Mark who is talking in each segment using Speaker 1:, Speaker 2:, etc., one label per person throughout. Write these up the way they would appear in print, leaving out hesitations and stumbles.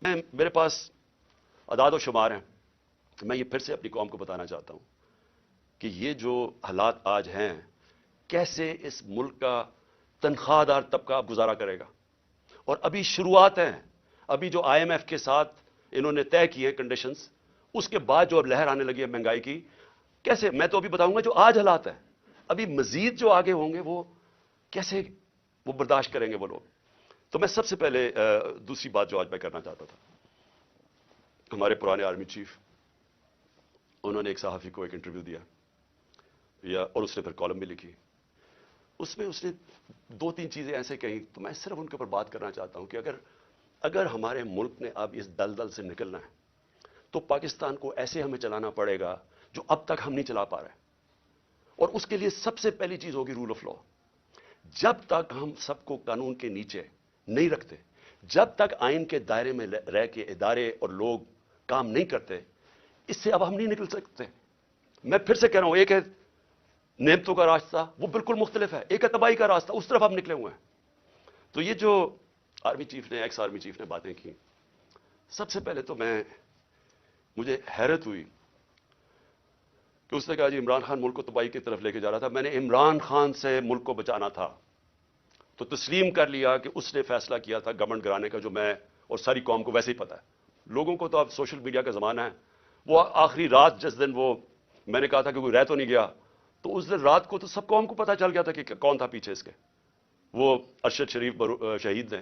Speaker 1: میرے پاس اعداد و شمار ہیں. میں یہ پھر سے اپنی قوم کو بتانا چاہتا ہوں کہ یہ جو حالات آج ہیں، کیسے اس ملک کا تنخواہ دار طبقہ اب گزارا کرے گا. اور ابھی شروعات ہیں. ابھی جو آئی ایم ایف کے ساتھ انہوں نے طے کیے کنڈیشنز، اس کے بعد جو اب لہر آنے لگی ہے مہنگائی کی، کیسے، میں تو ابھی بتاؤں گا جو آج حالات ہیں، ابھی مزید جو آگے ہوں گے وہ کیسے وہ برداشت کریں گے وہ لوگ. تو میں سب سے پہلے دوسری بات جو آج میں کرنا چاہتا تھا، ہمارے پرانے آرمی چیف، انہوں نے ایک صحافی کو ایک انٹرویو دیا اور اس نے پھر کالم بھی لکھی. اس میں اس نے 2-3 چیزیں ایسے کہیں، تو میں صرف ان کے اوپر بات کرنا چاہتا ہوں کہ اگر ہمارے ملک نے اب اس دلدل سے نکلنا ہے تو پاکستان کو ایسے ہمیں چلانا پڑے گا جو اب تک ہم نہیں چلا پا رہے. اور اس کے لیے سب سے پہلی چیز ہوگی رول آف لا. جب تک ہم سب کو قانون کے نیچے نہیں رکھتے، جب تک آئین کے دائرے میں رہ کے ادارے اور لوگ کام نہیں کرتے، اس سے اب ہم نہیں نکل سکتے. میں پھر سے کہہ رہا ہوں، ایک ہے نعمتوں کا راستہ، وہ بالکل مختلف ہے. ایک ہے تباہی کا راستہ، اس طرف ہم نکلے ہوئے ہیں. تو یہ جو آرمی چیف نے، ایکس آرمی چیف نے باتیں کی، سب سے پہلے تو مجھے حیرت ہوئی کہ اس نے کہا جی عمران خان ملک کو تباہی کی طرف لے کے جا رہا تھا. میں نے عمران خان سے ملک کو بچانا تھا تو تسلیم کر لیا کہ اس نے فیصلہ کیا تھا گورنمنٹ گرانے کا، جو میں اور ساری قوم کو ویسے ہی پتا ہے. لوگوں کو تو اب سوشل میڈیا کا زمانہ ہے. وہ آخری رات جس دن وہ میں نے کہا تھا کہ کوئی رہ تو نہیں گیا، تو اس دن رات کو تو سب قوم کو پتا چل گیا تھا کہ کون تھا پیچھے اس کے. وہ ارشد شریف شہید نے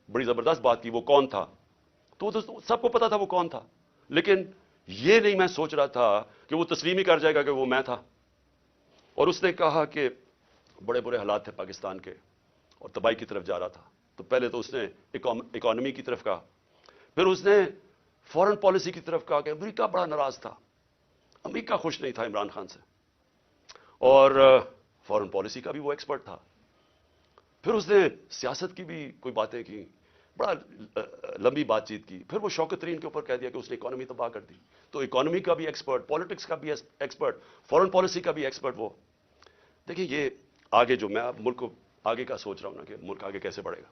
Speaker 1: بڑی زبردست بات کی، وہ کون تھا، تو سب کو پتا تھا وہ کون تھا. لیکن یہ نہیں میں سوچ رہا تھا کہ وہ تسلیم ہی کر جائے گا کہ وہ میں تھا. اور اس نے کہا کہ بڑے برے حالات تھے پاکستان کے اور تباہی کی طرف جا رہا تھا. تو پہلے تو اس نے اکانومی کی طرف کہا، پھر اس نے فورن پالیسی کی طرف کہا کہ امریکہ بڑا ناراض تھا، امریکہ خوش نہیں تھا عمران خان سے، اور فورن پالیسی کا بھی وہ ایکسپرٹ تھا. پھر اس نے سیاست کی بھی کوئی باتیں کی، بڑا لمبی بات چیت کی. پھر وہ شوکت ترین کے اوپر کہہ دیا کہ اس نے اکانومی تباہ کر دی. تو اکانومی کا بھی ایکسپرٹ، پالیٹکس کا بھی ایکسپرٹ، فورن پالیسی کا بھی ایکسپرٹ وہ. دیکھیں یہ آگے جو میں ملک کو آگے کا سوچ رہا ہوں نا کہ ملک آگے کیسے بڑھے گا.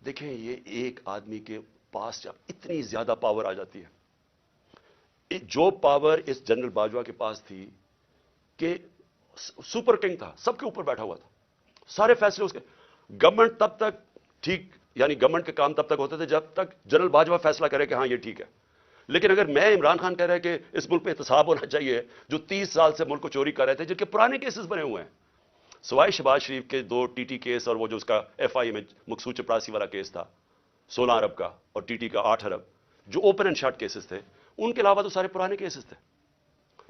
Speaker 1: دیکھیں یہ ایک آدمی کے پاس جب اتنی زیادہ پاور آ جاتی ہے، جو پاور اس جنرل باجوہ کے پاس تھی کہ سپر کنگ تھا، سب کے اوپر بیٹھا ہوا تھا، سارے فیصلے اس کے. گورنمنٹ تب تک ٹھیک، یعنی گورنمنٹ کے کام تب تک ہوتے تھے جب تک جنرل باجوہ فیصلہ کرے کہ ہاں یہ ٹھیک ہے. لیکن اگر میں عمران خان کہہ رہا ہے کہ اس ملک پہ احتساب ہونا چاہیے، جو 30 سال سے ملک کو چوری کر رہے تھے، جن کے پرانے کیسز بنے ہوئے ہیں، سوائے شہباز شریف کے 2 ٹی ٹی کیس اور وہ جو اس کا ایف آئی میں مقصود چپراسی والا کیس تھا 16 ارب کا، اور ٹی ٹی کا 8 ارب، جو اوپن اینڈ شٹ کیسز تھے، ان کے علاوہ تو سارے پرانے کیسز تھے.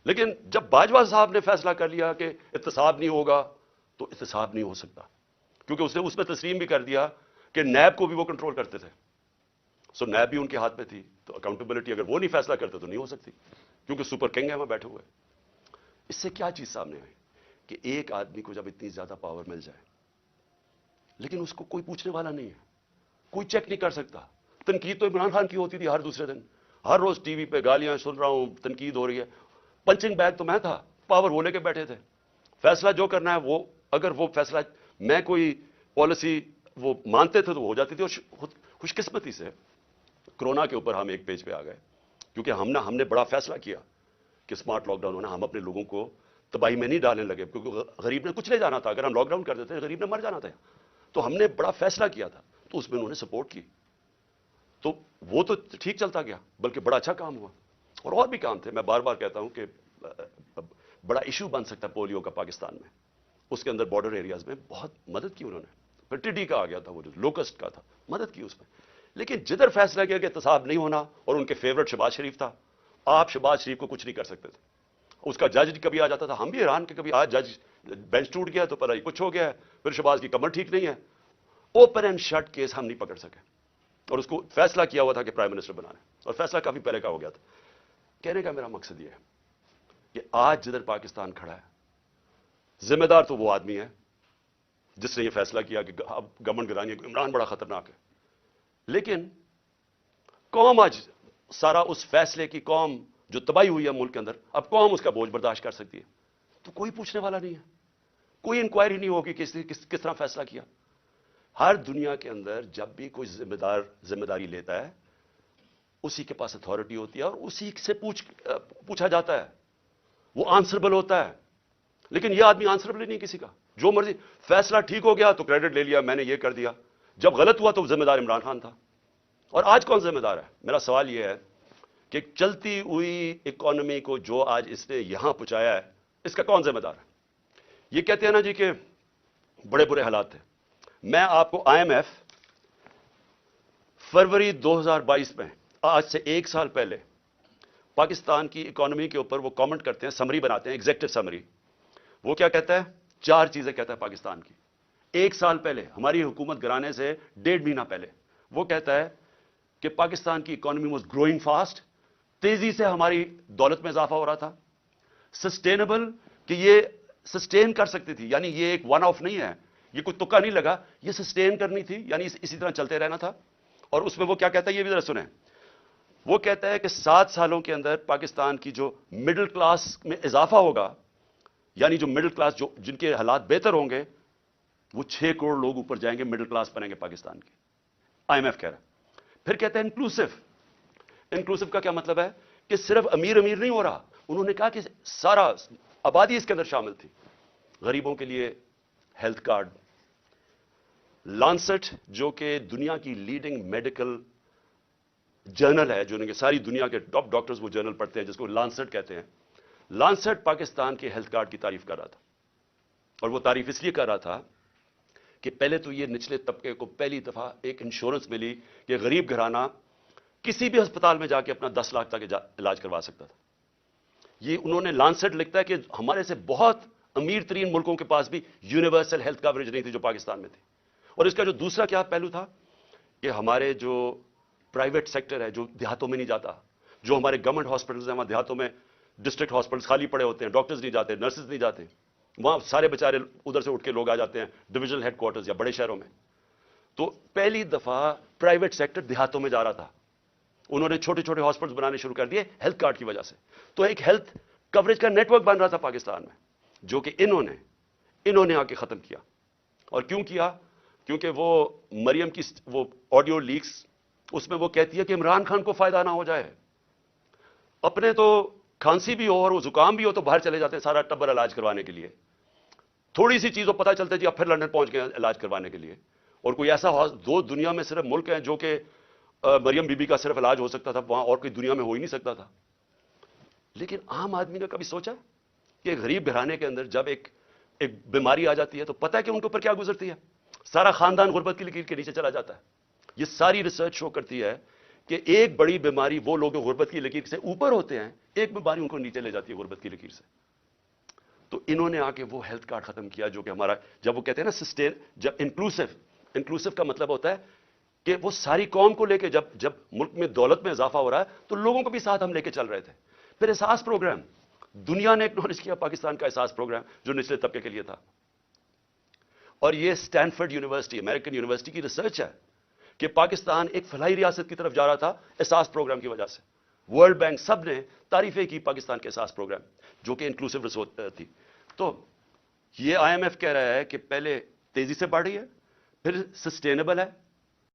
Speaker 1: لیکن جب باجوہ صاحب نے فیصلہ کر لیا کہ احتساب نہیں ہوگا، تو احتساب نہیں ہو سکتا، کیونکہ اس نے اس میں تسلیم بھی کر دیا کہ نیب کو بھی وہ کنٹرول کرتے تھے. سو نیب بھی ان کے ہاتھ میں تھی، تو اکاؤنٹیبلٹی اگر وہ نہیں فیصلہ کرتے تو نہیں ہو سکتی، کیونکہ سپر کنگ ہے وہاں بیٹھے ہوئے. اس سے کیا چیز سامنے آئی کہ ایک آدمی کو جب اتنی زیادہ پاور مل جائے، لیکن اس کو کوئی پوچھنے والا نہیں ہے، کوئی چیک نہیں کر سکتا. تنقید تو عمران خان کی ہوتی تھی ہر دوسرے دن، ہر روز ٹی وی پہ گالیاں سن رہا ہوں، تنقید ہو رہی ہے. پنچنگ بیگ تو میں تھا، پاور وہ لے کے بیٹھے تھے. فیصلہ جو کرنا ہے وہ، اگر وہ فیصلہ میں کوئی پالیسی وہ مانتے تھے تو وہ ہو جاتی تھی. اور خوش قسمتی سے کرونا کے اوپر ہم ایک پیج پہ آ گئے، کیونکہ ہم نے بڑا فیصلہ کیا کہ اسمارٹ لاک ڈاؤن ہونا. ہم اپنے لوگوں کو تباہی میں نہیں ڈالنے لگے، کیونکہ غریب نے کچھ لے جانا تھا. اگر ہم لاک ڈاؤن کر دیتے غریب نے مر جانا تھا. تو ہم نے بڑا فیصلہ کیا تھا، تو اس میں انہوں نے سپورٹ کی، تو وہ تو ٹھیک چلتا گیا، بلکہ بڑا اچھا کام ہوا. اور بھی کام تھے. میں بار بار کہتا ہوں کہ بڑا ایشو بن سکتا ہے پولیو کا پاکستان میں، اس کے اندر بارڈر ایریاز میں بہت مدد کی انہوں نے. پھر ٹی ڈی کا آ گیا تھا، وہ جو لوکسٹ کا تھا، مدد کی اس میں. لیکن جدھر فیصلہ کیا کہ احتساب نہیں ہونا، اور ان کے فیورٹ شہباز شریف تھا، آپ شہباز شریف کو کچھ نہیں کر سکتے تھے. اس کا جج کبھی آ جاتا تھا، ہم بھی حیران کہ کبھی آج جج بینچ ٹوٹ گیا تو پتہ ہی کچھ ہو گیا ہے، پھر شہباز کی کمر ٹھیک نہیں ہے. اوپن اینڈ شٹ کیس ہم نہیں پکڑ سکے، اور اس کو فیصلہ کیا ہوا تھا کہ پرائم منسٹر بنانا ہے، اور فیصلہ کافی پہلے کا ہو گیا تھا. کہنے کا میرا مقصد یہ ہے کہ آج جدھر پاکستان کھڑا ہے، ذمہ دار تو وہ آدمی ہے جس نے یہ فیصلہ کیا کہ اب گورنمنٹ گرانی ہے، عمران بڑا خطرناک ہے. لیکن قوم آج سارا اس فیصلے کی، قوم جو تباہی ہوئی ہے ملک کے اندر، اب قوم اس کا بوجھ برداشت کر سکتی ہے. تو کوئی پوچھنے والا نہیں ہے، کوئی انکوائری نہیں ہوگی کہ کس طرح فیصلہ کیا. ہر دنیا کے اندر جب بھی کوئی ذمہ داری لیتا ہے، اسی کے پاس اتھارٹی ہوتی ہے اور اسی سے پوچھا جاتا ہے, وہ آنسربل ہوتا ہے. لیکن یہ آدمی آنسربل ہی نہیں کسی کا, جو مرضی فیصلہ ٹھیک ہو گیا تو کریڈٹ لے لیا, میں نے یہ کر دیا, جب غلط ہوا تو ذمہ دار عمران خان تھا. اور آج کون ذمہ دار ہے؟ میرا سوال یہ ہے کہ چلتی ہوئی اکانومی کو جو آج اس نے یہاں پہنچایا ہے, اس کا کون ذمہ دار ہے؟ یہ کہتے ہیں نا جی کہ بڑے برے حالات تھے. میں آپ کو آئی ایم ایف فروری 2022 میں, آج سے 1 سال پہلے, پاکستان کی اکانومی کے اوپر وہ کامنٹ کرتے ہیں, سمری بناتے ہیں, ایگزیکٹو سمری. وہ کیا کہتا ہے؟ 4 چیزیں کہتا ہے پاکستان کی. 1 سال پہلے, ہماری حکومت گرانے سے 1.5 مہینہ پہلے, وہ کہتا ہے کہ پاکستان کی اکانومی واز گروئنگ فاسٹ, تیزی سے ہماری دولت میں اضافہ ہو رہا تھا. سسٹینیبل, کہ یہ سسٹین کر سکتی تھی, یعنی یہ ایک ون آف نہیں ہے, یہ کوئی تکا نہیں لگا, یہ سسٹین کرنی تھی, یعنی اسی طرح چلتے رہنا تھا. اور اس میں وہ کیا کہتا ہے, یہ بھی ذرا سنیں. وہ کہتا ہے کہ 7 سالوں کے اندر پاکستان کی جو مڈل کلاس میں اضافہ ہوگا, یعنی جو مڈل کلاس, جن کے حالات بہتر ہوں گے, وہ 6 کروڑ لوگ اوپر جائیں گے, مڈل کلاس بنیں گے پاکستان کی. آئی ایم ایف کہہ رہا ہے. پھر کہتے ہیں انکلوسو. انکلوسو کا کیا مطلب ہے؟ کہ صرف امیر امیر نہیں ہو رہا, انہوں نے کہا کہ سارا آبادی اس کے اندر شامل تھی. غریبوں کے لیے ہیلتھ کارڈ. لانسٹ, جو کہ دنیا کی لیڈنگ میڈیکل جرنل ہے, جو کہ ساری دنیا کے ٹاپ ڈاکٹرز وہ جرنل پڑھتے ہیں, جس کو لانسٹ کہتے ہیں, لانسٹ پاکستان کے ہیلتھ کارڈ کی تعریف کر رہا تھا. اور وہ تعریف اس لیے کر رہا تھا کہ پہلے تو یہ نچلے طبقے کو پہلی دفعہ ایک انشورنس ملی کہ غریب گھرانہ کسی بھی ہسپتال میں جا کے اپنا 10 لاکھ تک علاج کروا سکتا تھا. یہ انہوں نے, لانسٹ لکھتا ہے کہ ہمارے سے بہت امیر ترین ملکوں کے پاس بھی یونیورسل ہیلتھ کوریج نہیں تھی جو پاکستان میں تھی. اور اس کا جو دوسرا کیا پہلو تھا کہ ہمارے جو پرائیویٹ سیکٹر ہے, جو دیہاتوں میں نہیں جاتا, جو ہمارے گورنمنٹ ہاسپٹلز ہیں وہاں دیہاتوں میں ڈسٹرکٹ ہاسپٹلز خالی پڑے ہوتے ہیں, ڈاکٹرز نہیں جاتے, نرسز نہیں جاتے, وہاں سارے بیچارے ادھر سے اٹھ کے لوگ آ جاتے ہیں ڈویژنل ہیڈ کوارٹرز یا بڑے شہروں میں. تو پہلی دفعہ پرائیویٹ سیکٹر دیہاتوں میں جا رہا تھا, انہوں نے چھوٹے چھوٹے ہاسپٹلز بنانے شروع کر دیے ہیلتھ کارڈ کی وجہ سے. تو ایک ہیلتھ کوریج کا نیٹ ورک بن رہا تھا پاکستان میں, جو کہ انہوں نے آ کے ختم کیا. اور کیوں کیا؟ کیونکہ وہ مریم کی وہ آڈیو لیکس, اس میں وہ کہتی ہے کہ عمران خان کو فائدہ نہ ہو جائے. اپنے تو کھانسی بھی ہو اور وہ زکام بھی ہو تو باہر چلے جاتے ہیں سارا ٹبر علاج کروانے کے لیے. تھوڑی سی چیزوں پتہ چلتا ہے جی اب پھر لندن پہنچ گئے علاج کروانے کے لیے. اور کوئی ایسا دو دنیا میں صرف ملک ہیں جو کہ مریم بی بی کا صرف علاج ہو سکتا تھا, وہاں اور کوئی دنیا میں ہو ہی نہیں سکتا تھا. لیکن عام آدمی نے کبھی سوچا کہ غریب گھرانے کے اندر جب ایک بیماری آ جاتی ہے تو پتہ ہے کہ ان کے اوپر کیا گزرتی ہے؟ سارا خاندان غربت کی لکیر کے نیچے چلا جاتا ہے. یہ ساری ریسرچ شو کرتی ہے کہ ایک بڑی بیماری وہ لوگ غربت کی لکیر سے اوپر ہوتے ہیں, ایک بیماری ان کو نیچے لے جاتی ہے غربت کی لکیر سے. تو انہوں نے آ کے وہ ہیلتھ کارڈ ختم کیا, جو کہ ہمارا, جب وہ کہتے ہیں نا سسٹین, جب انکلوسو کا مطلب ہوتا ہے کہ وہ ساری قوم کو لے کے, جب ملک میں دولت میں اضافہ ہو رہا ہے تو لوگوں کو بھی ساتھ ہم لے کے چل رہے تھے. پھر احساس پروگرام, دنیا نے اکنالج کیا پاکستان کا احساس پروگرام جو نچلے طبقے کے لیے تھا. اور یہ اسٹینفورڈ یونیورسٹی, امریکن یونیورسٹی کی ریسرچ ہے کہ پاکستان ایک فلاحی ریاست کی طرف جا رہا تھا احساس پروگرام کی وجہ سے. ورلڈ بینک سب نے تعریفیں کی پاکستان کے احساس پروگرام, جو کہ انکلوسو ریسرچ تھی. تو یہ آئی ایم ایف کہہ رہا ہے کہ پہلے تیزی سے بڑھ رہی ہے, پھر سسٹینیبل ہے,